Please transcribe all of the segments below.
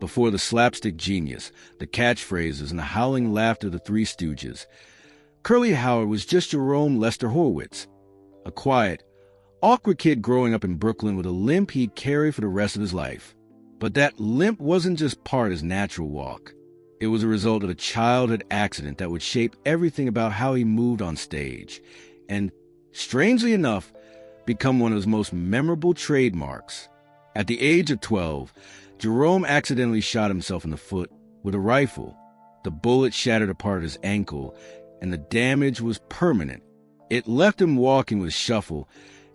before the slapstick genius, the catchphrases, and the howling laughter of the Three Stooges. Curly Howard was just Jerome Lester Horwitz, a quiet, awkward kid growing up in Brooklyn with a limp he'd carry for the rest of his life. But that limp wasn't just part of his natural walk. It was a result of a childhood accident that would shape everything about how he moved on stage, and, strangely enough, become one of his most memorable trademarks. At the age of 12, Jerome accidentally shot himself in the foot with a rifle. The bullet shattered a part of his ankle, and the damage was permanent. It left him walking with a shuffle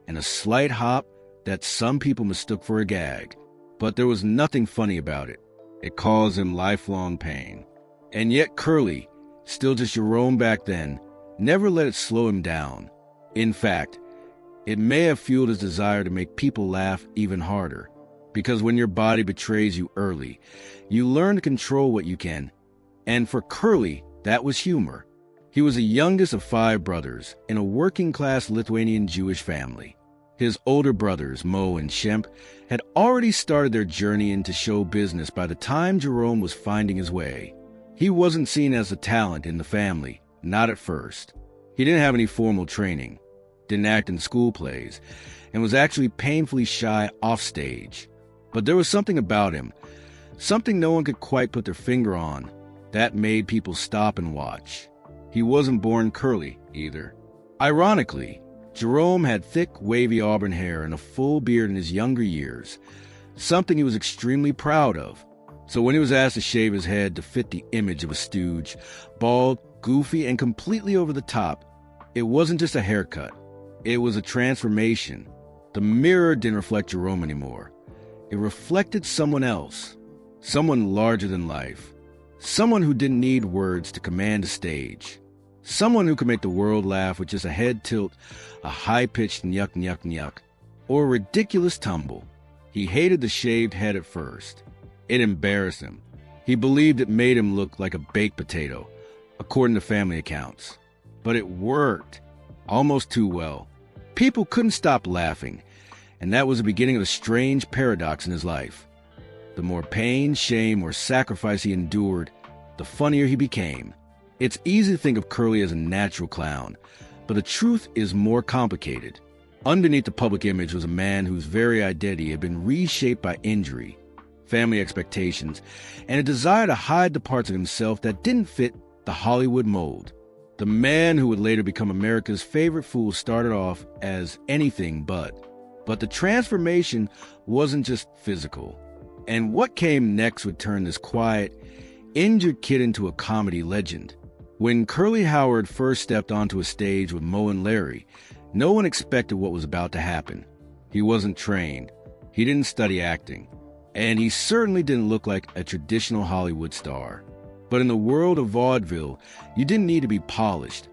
and a slight hop that some people mistook for a gag. But there was nothing funny about it. It caused him lifelong pain. And yet Curly, still just Jerome back then, never let it slow him down. In fact, it may have fueled his desire to make people laugh even harder. Because when your body betrays you early, you learn to control what you can. And for Curly, that was humor. He was the youngest of 5 brothers in a working-class Lithuanian Jewish family. His older brothers, Mo and Shemp, had already started their journey into show business by the time Jerome was finding his way. He wasn't seen as a talent in the family, not at first. He didn't have any formal training, didn't act in school plays, and was actually painfully shy off stage. But there was something about him, something no one could quite put their finger on, that made people stop and watch. He wasn't born curly, either. Ironically, Jerome had thick, wavy auburn hair and a full beard in his younger years, something he was extremely proud of. So when he was asked to shave his head to fit the image of a stooge, bald, goofy, and completely over the top, it wasn't just a haircut. It was a transformation. The mirror didn't reflect Jerome anymore. It reflected someone else, someone larger than life, someone who didn't need words to command a stage, someone who could make the world laugh with just a head tilt, a high-pitched nyuk nyuk nyuk, or a ridiculous tumble. He hated the shaved head at first. It embarrassed him. He believed it made him look like a baked potato, according to family accounts. But it worked, almost too well. People couldn't stop laughing, and that was the beginning of a strange paradox in his life. The more pain, shame, or sacrifice he endured, the funnier he became. It's easy to think of Curly as a natural clown, but the truth is more complicated. Underneath the public image was a man whose very identity had been reshaped by injury, family expectations, and a desire to hide the parts of himself that didn't fit the Hollywood mold. The man who would later become America's favorite fool started off as anything but. But the transformation wasn't just physical. And what came next would turn this quiet, injured kid into a comedy legend. When Curly Howard first stepped onto a stage with Mo and Larry, no one expected what was about to happen. He wasn't trained. He didn't study acting. And he certainly didn't look like a traditional Hollywood star. But in the world of vaudeville, you didn't need to be polished.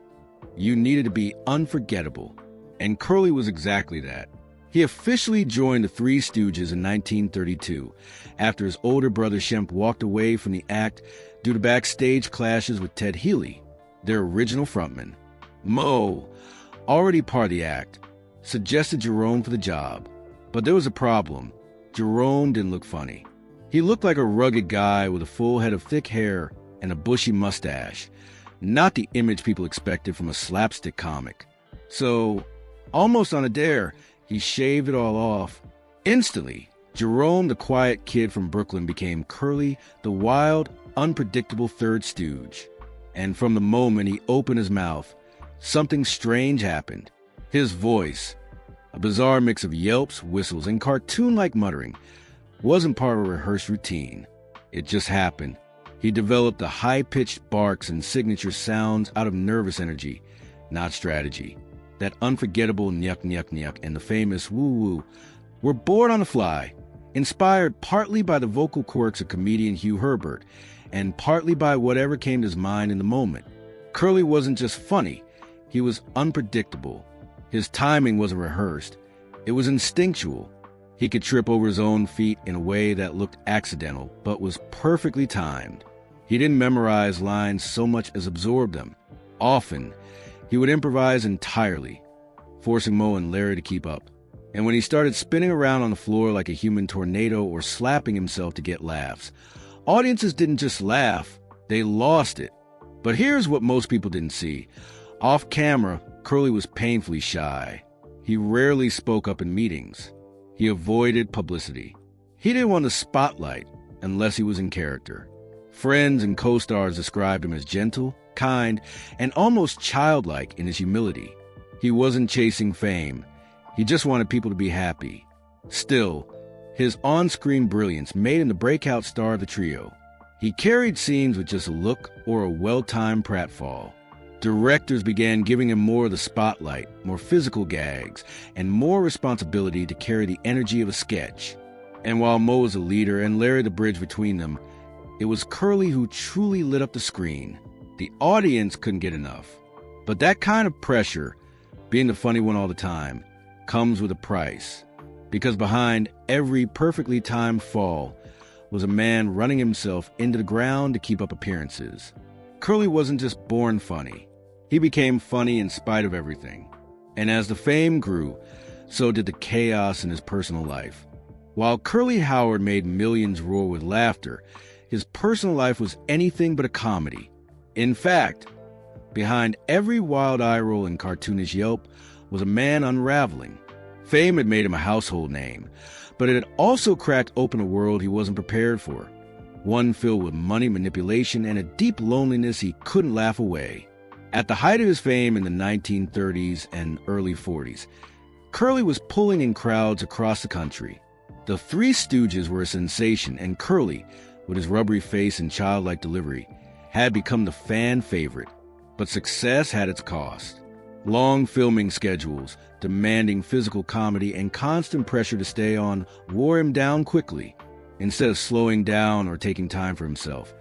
You needed to be unforgettable. And Curly was exactly that. He officially joined the Three Stooges in 1932, after his older brother Shemp walked away from the act due to backstage clashes with Ted Healy, their original frontman. Mo, already part of the act, suggested Jerome for the job. But there was a problem. Jerome didn't look funny. He looked like a rugged guy with a full head of thick hair and a bushy mustache, not the image people expected from a slapstick comic. So, almost on a dare, he shaved it all off. Instantly, Jerome, the quiet kid from Brooklyn, became Curly, the wild, unpredictable third stooge. And from the moment he opened his mouth, something strange happened. His voice, a bizarre mix of yelps, whistles, and cartoon-like muttering, wasn't part of a rehearsed routine. It just happened. He developed the high-pitched barks and signature sounds out of nervous energy, not strategy. That unforgettable nyuk nyuk nyuk and the famous woo woo were born on the fly, inspired partly by the vocal quirks of comedian Hugh Herbert and partly by whatever came to his mind in the moment. Curly wasn't just funny, he was unpredictable. His timing wasn't rehearsed, it was instinctual. He could trip over his own feet in a way that looked accidental, but was perfectly timed. He didn't memorize lines so much as absorb them. Often, he would improvise entirely, forcing Mo and Larry to keep up. And when he started spinning around on the floor like a human tornado or slapping himself to get laughs, Audiences didn't just laugh, they lost it. But here's what most people didn't see. Off camera, Curly was painfully shy. He rarely spoke up in meetings. He avoided publicity. He didn't want the spotlight unless he was in character. Friends and co-stars described him as gentle, kind, and almost childlike in his humility. He wasn't chasing fame. He just wanted people to be happy. Still, his on-screen brilliance made him the breakout star of the trio. He carried scenes with just a look or a well-timed pratfall. Directors began giving him more of the spotlight, more physical gags, and more responsibility to carry the energy of a sketch. And while Mo was a leader and Larry the bridge between them, it was Curly who truly lit up the screen. The audience couldn't get enough. But that kind of pressure, being the funny one all the time, comes with a price. Because behind every perfectly timed fall was a man running himself into the ground to keep up appearances. Curly wasn't just born funny. He became funny in spite of everything. And as the fame grew, so did the chaos in his personal life. While Curly Howard made millions roar with laughter, his personal life was anything but a comedy. In fact, behind every wild eye roll and cartoonish yelp was a man unraveling. Fame had made him a household name, but it had also cracked open a world he wasn't prepared for. One filled with money manipulation and a deep loneliness he couldn't laugh away. At the height of his fame in the 1930s and early 40s, Curly was pulling in crowds across the country. The Three Stooges were a sensation, and Curly, with his rubbery face and childlike delivery, had become the fan favorite. But success had its cost. Long filming schedules, demanding physical comedy, and constant pressure to stay on wore him down quickly. Instead of slowing down or taking time for himself,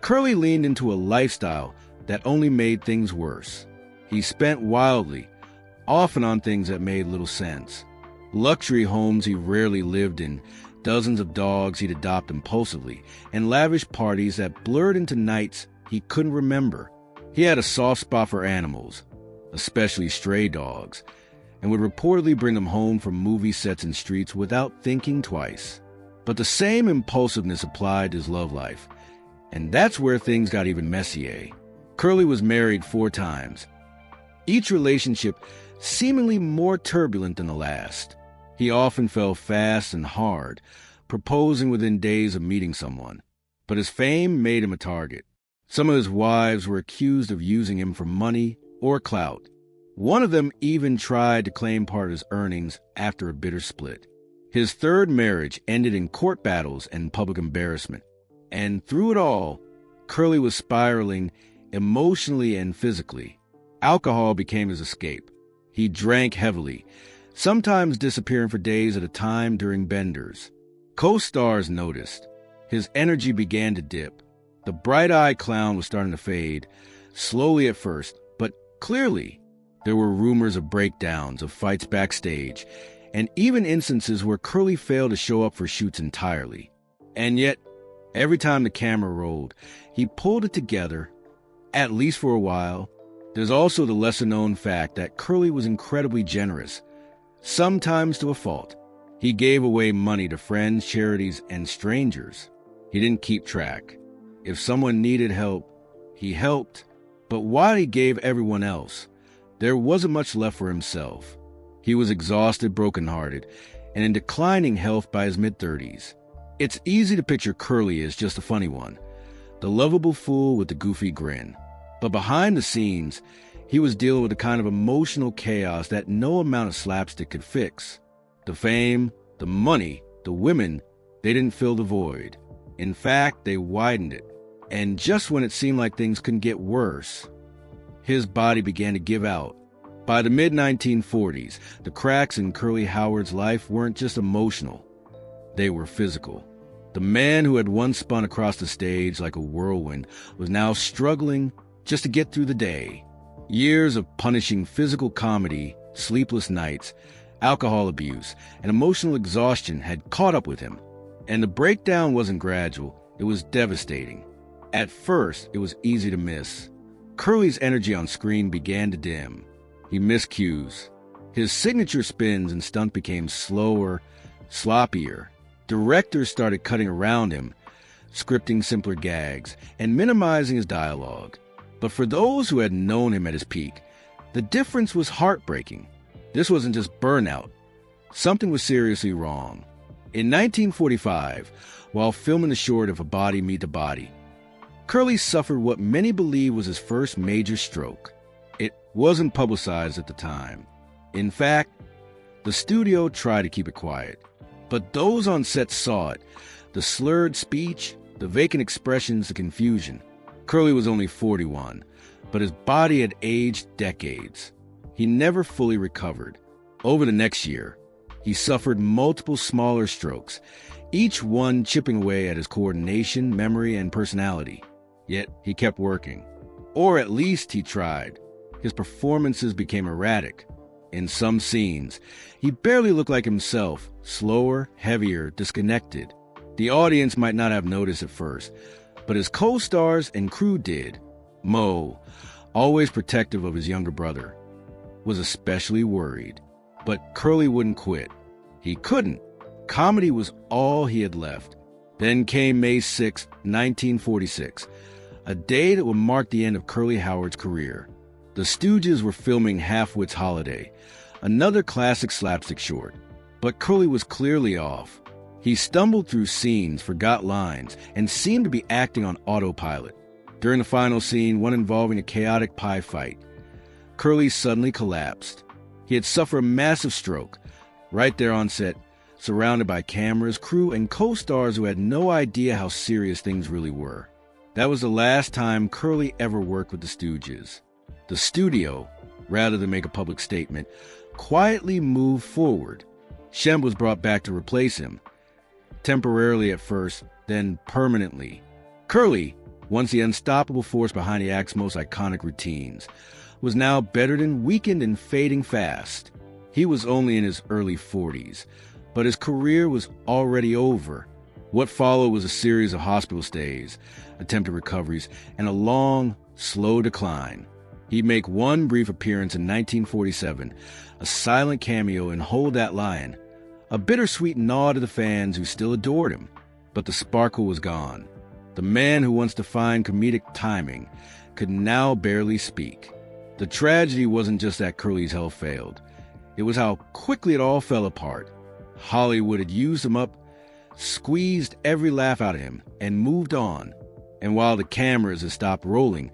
Curly leaned into a lifestyle that only made things worse. He spent wildly, often on things that made little sense. Luxury homes he rarely lived in, dozens of dogs he'd adopt impulsively, and lavish parties that blurred into nights he couldn't remember. He had a soft spot for animals, especially stray dogs, and would reportedly bring them home from movie sets and streets without thinking twice. But the same impulsiveness applied to his love life, and that's where things got even messier. Curly was married 4 times, each relationship seemingly more turbulent than the last. He often fell fast and hard, proposing within days of meeting someone. But his fame made him a target. Some of his wives were accused of using him for money or clout. One of them even tried to claim part of his earnings after a bitter split. His 3rd marriage ended in court battles and public embarrassment. And through it all, Curly was spiraling emotionally and physically. Alcohol became his escape. He drank heavily, sometimes disappearing for days at a time during benders. Co-stars noticed. His energy began to dip. The bright-eyed clown was starting to fade, slowly at first, but clearly. There were rumors of breakdowns, of fights backstage, and even instances where Curly failed to show up for shoots entirely. And yet, every time the camera rolled, he pulled it together, at least for a while. There's also the lesser-known fact that Curly was incredibly generous, sometimes to a fault. He gave away money to friends, charities, and strangers. He didn't keep track. If someone needed help, he helped. But while he gave everyone else, there wasn't much left for himself. He was exhausted, brokenhearted, and in declining health by his mid-30s. It's easy to picture Curly as just a funny one, the lovable fool with the goofy grin. But behind the scenes, he was dealing with a kind of emotional chaos that no amount of slapstick could fix. The fame, the money, the women, they didn't fill the void. In fact, they widened it. And just when it seemed like things couldn't get worse, his body began to give out. By the mid-1940s, the cracks in Curly Howard's life weren't just emotional. They were physical. The man who had once spun across the stage like a whirlwind was now struggling just to get through the day. Years of punishing physical comedy, sleepless nights, alcohol abuse, and emotional exhaustion had caught up with him. And the breakdown wasn't gradual, it was devastating. At first, it was easy to miss. Curly's energy on screen began to dim. He missed cues. His signature spins and stunt became slower, sloppier. Directors started cutting around him, scripting simpler gags, and minimizing his dialogue. But for those who had known him at his peak, the difference was heartbreaking. This wasn't just burnout. Something was seriously wrong. In 1945, while filming the short of A Body Meet the Body, Curly suffered what many believe was his first major stroke. It wasn't publicized at the time. In fact, the studio tried to keep it quiet. But those on set saw it. The slurred speech, the vacant expressions, the confusion. Curly was only 41, but his body had aged decades. He never fully recovered. Over the next year, he suffered multiple smaller strokes, each one chipping away at his coordination, memory, and personality. Yet he kept working. Or at least he tried. His performances became erratic. In some scenes, he barely looked like himself, slower, heavier, disconnected. The audience might not have noticed at first, but his co-stars and crew did. Mo, always protective of his younger brother, was especially worried. But Curly wouldn't quit. He couldn't. Comedy was all he had left. Then came May 6, 1946, a day that would mark the end of Curly Howard's career. The Stooges were filming Half-Wit's Holiday, another classic slapstick short. But Curly was clearly off. He stumbled through scenes, forgot lines, and seemed to be acting on autopilot. During the final scene, one involving a chaotic pie fight, Curly suddenly collapsed. He had suffered a massive stroke, right there on set, surrounded by cameras, crew, and co-stars who had no idea how serious things really were. That was the last time Curly ever worked with the Stooges. The studio, rather than make a public statement, quietly moved forward. Shemp was brought back to replace him, temporarily at first, then permanently. Curly, once the unstoppable force behind the act's most iconic routines, was now bettered, weakened, and fading fast. He was only in his early 40s, but his career was already over. What followed was a series of hospital stays, attempted recoveries, and a long, slow decline. He'd make one brief appearance in 1947, a silent cameo in Hold That Lion, a bittersweet nod to the fans who still adored him. But the sparkle was gone. The man who once defined comedic timing could now barely speak. The tragedy wasn't just that Curly's health failed. It was how quickly it all fell apart. Hollywood had used him up, squeezed every laugh out of him, and moved on. And while the cameras had stopped rolling,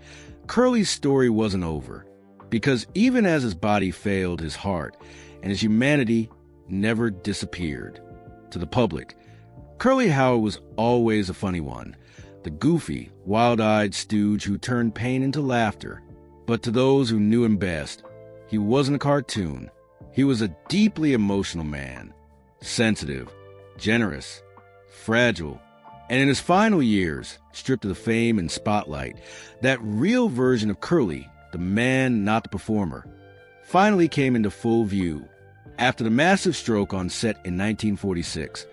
Curly's story wasn't over. Because even as his body failed, his heart and his humanity never disappeared. To the public, Curly Howard was always a funny one, the goofy, wild-eyed stooge who turned pain into laughter. But to those who knew him best, he wasn't a cartoon. He was a deeply emotional man, sensitive, generous, fragile, and in his final years, stripped of the fame and spotlight, that real version of Curly, the man, not the performer, finally came into full view. After the massive stroke on set in 1946,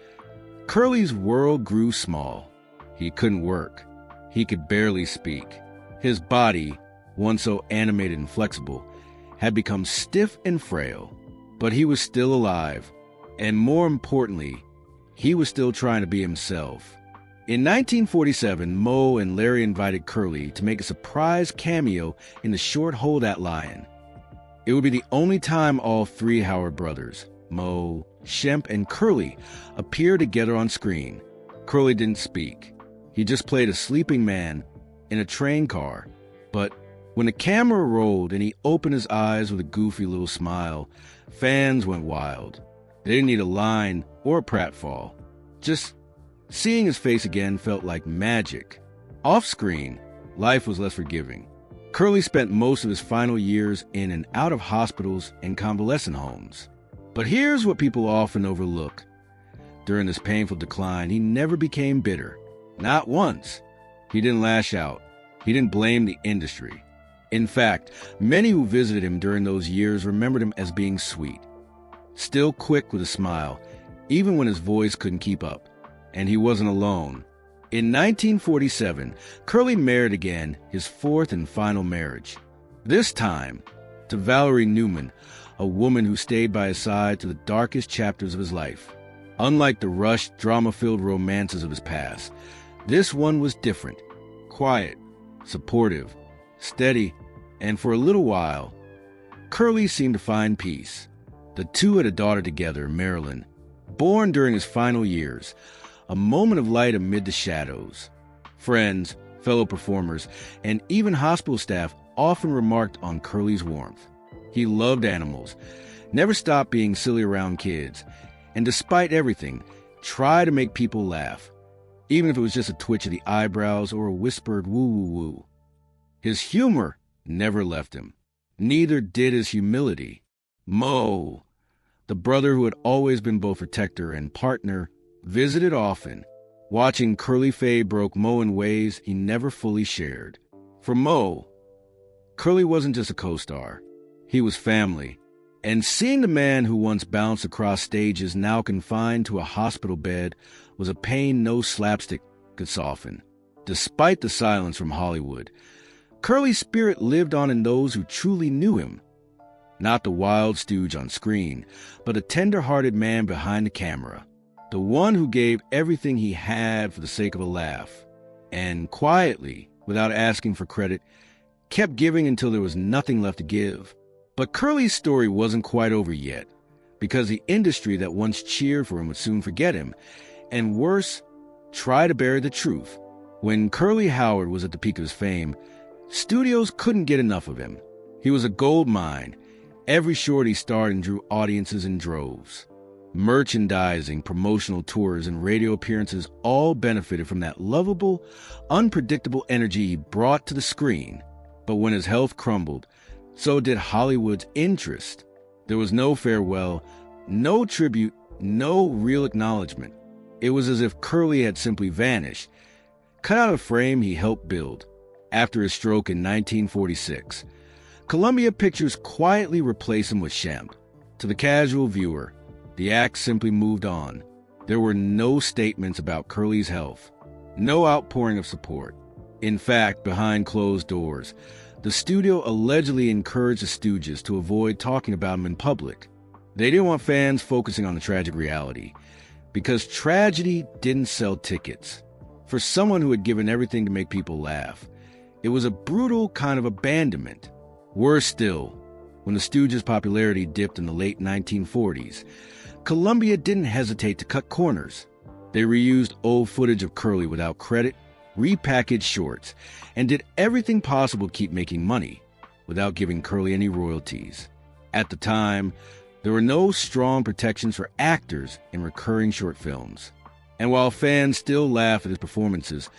Curly's world grew small. He couldn't work. He could barely speak. His body, once so animated and flexible, had become stiff and frail. But he was still alive, and more importantly, he was still trying to be himself. In 1947, Mo and Larry invited Curly to make a surprise cameo in the short Hold That Lion. It would be the only time all three Howard brothers, Mo, Shemp, and Curly, appeared together on screen. Curly didn't speak. He just played a sleeping man in a train car. But when the camera rolled and he opened his eyes with a goofy little smile, fans went wild. They didn't need a line or a pratfall. Just seeing his face again felt like magic. Off-screen, life was less forgiving. Curly spent most of his final years in and out of hospitals and convalescent homes. But here's what people often overlook. During this painful decline, he never became bitter. Not once. He didn't lash out. He didn't blame the industry. In fact, many who visited him during those years remembered him as being sweet, still quick with a smile, even when his voice couldn't keep up. And he wasn't alone. In 1947, Curly married again, his fourth and final marriage. This time to Valerie Newman, a woman who stayed by his side to the darkest chapters of his life. Unlike the rushed, drama-filled romances of his past, This one was different. Quiet, supportive, steady, and for a little while, Curly seemed to find peace. The two had a daughter together, Marilyn, born during his final years, a moment of light amid the shadows. Friends, fellow performers, and even hospital staff often remarked on Curly's warmth. He loved animals, never stopped being silly around kids, and despite everything, tried to make people laugh, even if it was just a twitch of the eyebrows or a whispered woo-woo-woo. His humor never left him. Neither did his humility. Mo, the brother who had always been both protector and partner, visited often. Watching Curly Faye broke Mo in ways he never fully shared. For Mo, Curly wasn't just a co-star. He was family. And seeing the man who once bounced across stages now confined to a hospital bed was a pain no slapstick could soften. Despite the silence from Hollywood, Curly's spirit lived on in those who truly knew him. Not the wild stooge on screen, but a tender-hearted man behind the camera. The one who gave everything he had for the sake of a laugh. And quietly, without asking for credit, kept giving until there was nothing left to give. But Curly's story wasn't quite over yet, because the industry that once cheered for him would soon forget him, and worse, try to bury the truth. When Curly Howard was at the peak of his fame, studios couldn't get enough of him. He was a gold mine. Every short he starred in drew audiences in droves. Merchandising, promotional tours, and radio appearances all benefited from that lovable, unpredictable energy he brought to the screen. But when his health crumbled, so did Hollywood's interest. There was no farewell, no tribute, no real acknowledgement. It was as if Curly had simply vanished, cut out a frame he helped build. After his stroke in 1946, Columbia Pictures quietly replaced him with Shemp. To the casual viewer, the act simply moved on. There were no statements about Curly's health, no outpouring of support. In fact, behind closed doors, the studio allegedly encouraged the Stooges to avoid talking about him in public. They didn't want fans focusing on the tragic reality, because tragedy didn't sell tickets. For someone who had given everything to make people laugh, it was a brutal kind of abandonment. Worse still, when the Stooges' popularity dipped in the late 1940s, Columbia didn't hesitate to cut corners. They reused old footage of Curly without credit, repackaged shorts, and did everything possible to keep making money without giving Curly any royalties. At the time, there were no strong protections for actors in recurring short films. And while fans still laugh at his performances,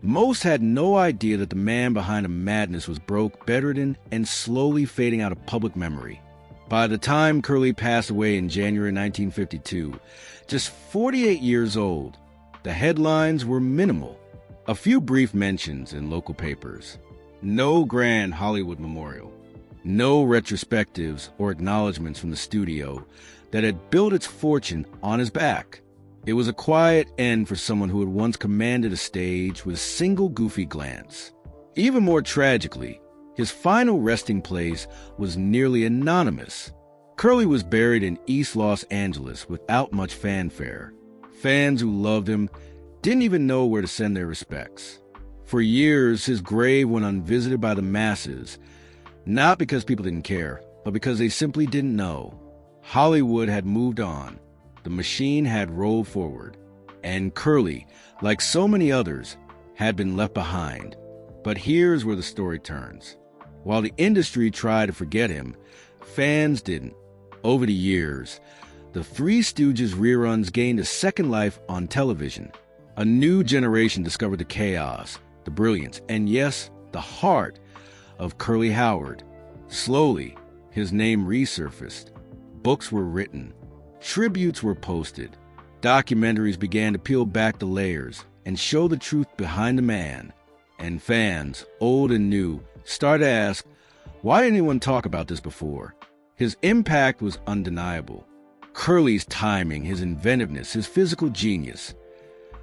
most had no idea that the man behind the madness was broke, bedridden, and slowly fading out of public memory. By the time Curly passed away in January 1952, just 48 years old, the headlines were minimal. A few brief mentions in local papers. No grand Hollywood memorial. No retrospectives or acknowledgments from the studio that had built its fortune on his back. It was a quiet end for someone who had once commanded a stage with a single goofy glance. Even more tragically, his final resting place was nearly anonymous. Curly was buried in East Los Angeles without much fanfare. Fans who loved him didn't even know where to send their respects. For years, his grave went unvisited by the masses, not because people didn't care, but because they simply didn't know. Hollywood had moved on. The machine had rolled forward. And Curly, like so many others, had been left behind. But here's where the story turns. While the industry tried to forget him, fans didn't. Over the years, the Three Stooges reruns gained a second life on television. A new generation discovered the chaos, the brilliance, and yes, the heart of Curly Howard. Slowly, his name resurfaced. Books were written. Tributes were posted. Documentaries began to peel back the layers and show the truth behind the man. And fans, old and new, started to ask, why didn't anyone talk about this before? His impact was undeniable. Curly's timing, his inventiveness, his physical genius.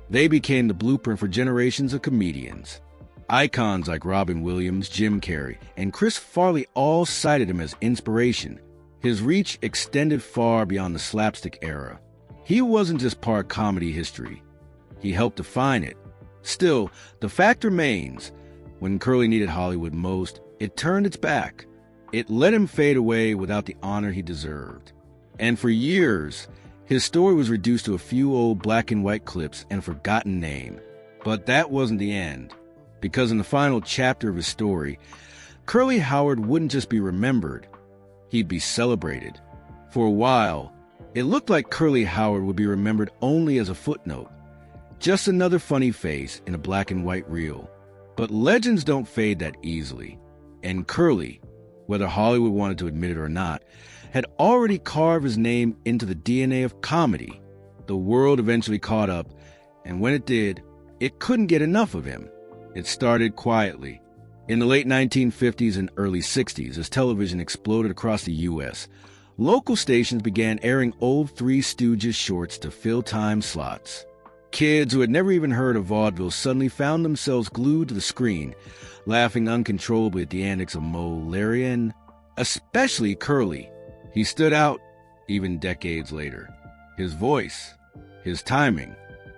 They became the blueprint for generations of comedians. Icons like Robin Williams, Jim Carrey, and Chris Farley all cited him as inspiration. His reach extended far beyond the slapstick era. He wasn't just part comedy history. He helped define it. Still, the fact remains, when Curly needed Hollywood most, it turned its back. It let him fade away without the honor he deserved. And for years, his story was reduced to a few old black and white clips and a forgotten name. But that wasn't the end, because in the final chapter of his story, Curly Howard wouldn't just be remembered, he'd be celebrated. For a while, it looked like Curly Howard would be remembered only as a footnote, just another funny face in a black and white reel. But legends don't fade that easily, and Curly, whether Hollywood wanted to admit it or not, had already carved his name into the DNA of comedy. The world eventually caught up, and when it did, it couldn't get enough of him. It started quietly. In the late 1950s and early 60s, as television exploded across the U.S., local stations began airing old Three Stooges shorts to fill time slots. Kids who had never even heard of vaudeville suddenly found themselves glued to the screen, laughing uncontrollably at the antics of Moe, Larry, and especially Curly. He stood out even decades later. His voice, his timing,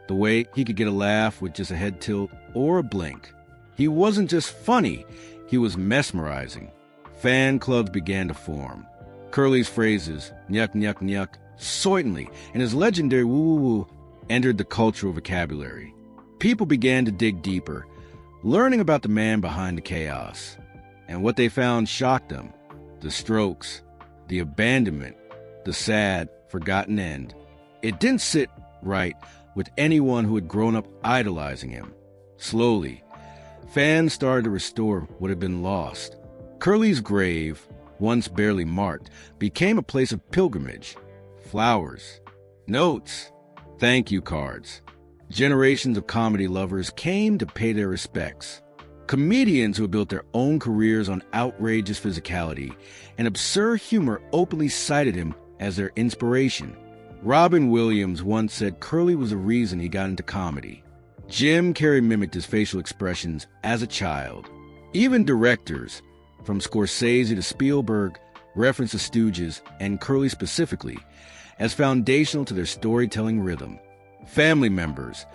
the way he could get a laugh with just a head tilt or a blink. He wasn't just funny, he was mesmerizing. Fan clubs began to form. Curly's phrases, nyuk, nyuk, nyuk, certainly, and his legendary woo-woo-woo entered the cultural vocabulary. People began to dig deeper, learning about the man behind the chaos. And what they found shocked them. The strokes, the abandonment, the sad, forgotten end. It didn't sit right with anyone who had grown up idolizing him. Slowly, fans started to restore what had been lost. Curly's grave, once barely marked, became a place of pilgrimage. Flowers, notes, thank you cards. Generations of comedy lovers came to pay their respects. Comedians who had built their own careers on outrageous physicality and absurd humor openly cited him as their inspiration. Robin Williams once said Curly was the reason he got into comedy. Jim Carrey mimicked his facial expressions as a child. Even directors, from Scorsese to Spielberg, referenced the Stooges, and Curly specifically, as foundational to their storytelling rhythm. Family members,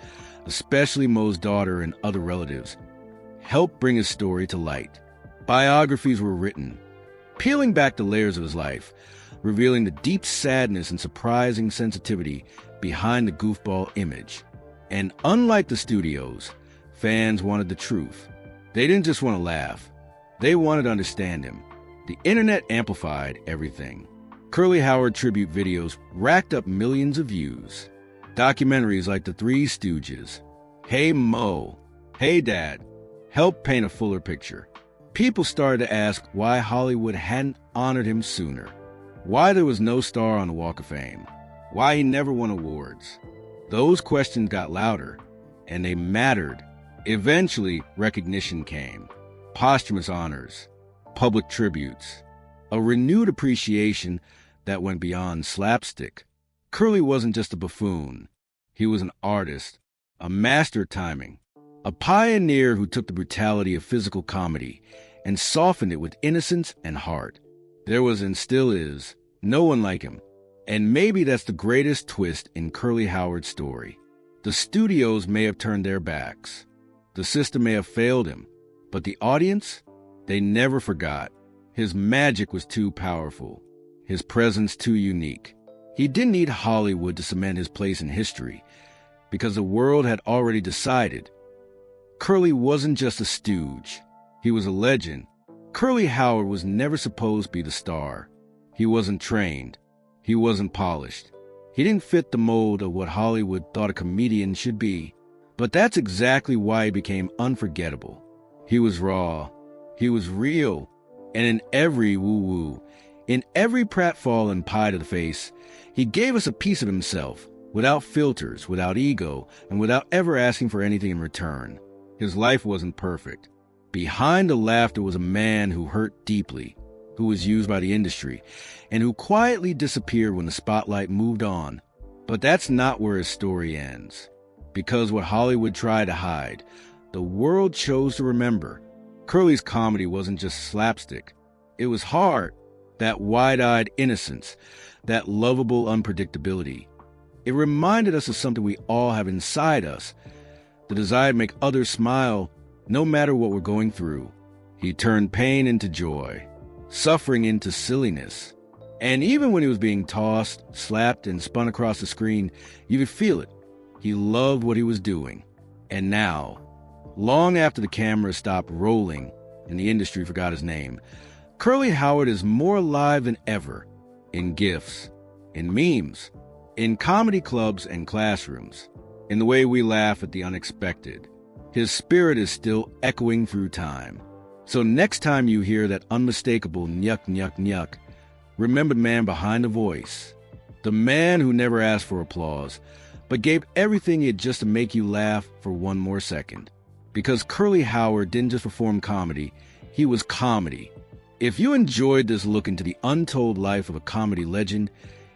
especially Moe's daughter and other relatives, helped bring his story to light. Biographies were written, peeling back the layers of his life, revealing the deep sadness and surprising sensitivity behind the goofball image. And unlike the studios, fans wanted the truth. They didn't just want to laugh. They wanted to understand him. The internet amplified everything. Curly Howard tribute videos racked up millions of views. Documentaries like The Three Stooges, Hey Moe, Hey Dad, helped paint a fuller picture. People started to ask why Hollywood hadn't honored him sooner, why there was no star on the Walk of Fame, why he never won awards. Those questions got louder, and they mattered. Eventually, recognition came. Posthumous honors, public tributes, a renewed appreciation that went beyond slapstick. Curly wasn't just a buffoon. He was an artist, a master at timing, a pioneer who took the brutality of physical comedy and softened it with innocence and heart. There was and still is no one like him. And maybe that's the greatest twist in Curly Howard's story. The studios may have turned their backs. The system may have failed him. But the audience, they never forgot. His magic was too powerful. His presence too unique. He didn't need Hollywood to cement his place in history, because the world had already decided. Curly wasn't just a stooge. He was a legend. Curly Howard was never supposed to be the star. He wasn't trained. He wasn't polished. He didn't fit the mold of what Hollywood thought a comedian should be. But that's exactly why he became unforgettable. He was raw. He was real. And in every woo-woo, in every pratfall and pie to the face, he gave us a piece of himself, without filters, without ego, and without ever asking for anything in return. His life wasn't perfect. Behind the laughter was a man who hurt deeply, who was used by the industry, and who quietly disappeared when the spotlight moved on. But that's not where his story ends. Because what Hollywood tried to hide, the world chose to remember. Curly's comedy wasn't just slapstick. It was heart, that wide-eyed innocence, that lovable unpredictability. It reminded us of something we all have inside us, the desire to make others smile no matter what we're going through. He turned pain into joy, suffering into silliness. And even when he was being tossed, slapped, and spun across the screen, you could feel it. He loved what he was doing. And now, long after the camera stopped rolling and the industry forgot his name, Curly Howard is more alive than ever, in GIFs, in memes, in comedy clubs and classrooms, in the way we laugh at the unexpected. His spirit is still echoing through time. So next time you hear that unmistakable nyuk nyuk nyuk, remember the man behind the voice, the man who never asked for applause, but gave everything he had just to make you laugh for one more second. Because Curly Howard didn't just perform comedy, he was comedy. If you enjoyed this look into the untold life of a comedy legend,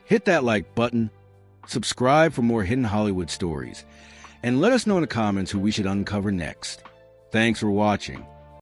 hit that like button, subscribe for more hidden Hollywood stories, and let us know in the comments who we should uncover next. Thanks for watching.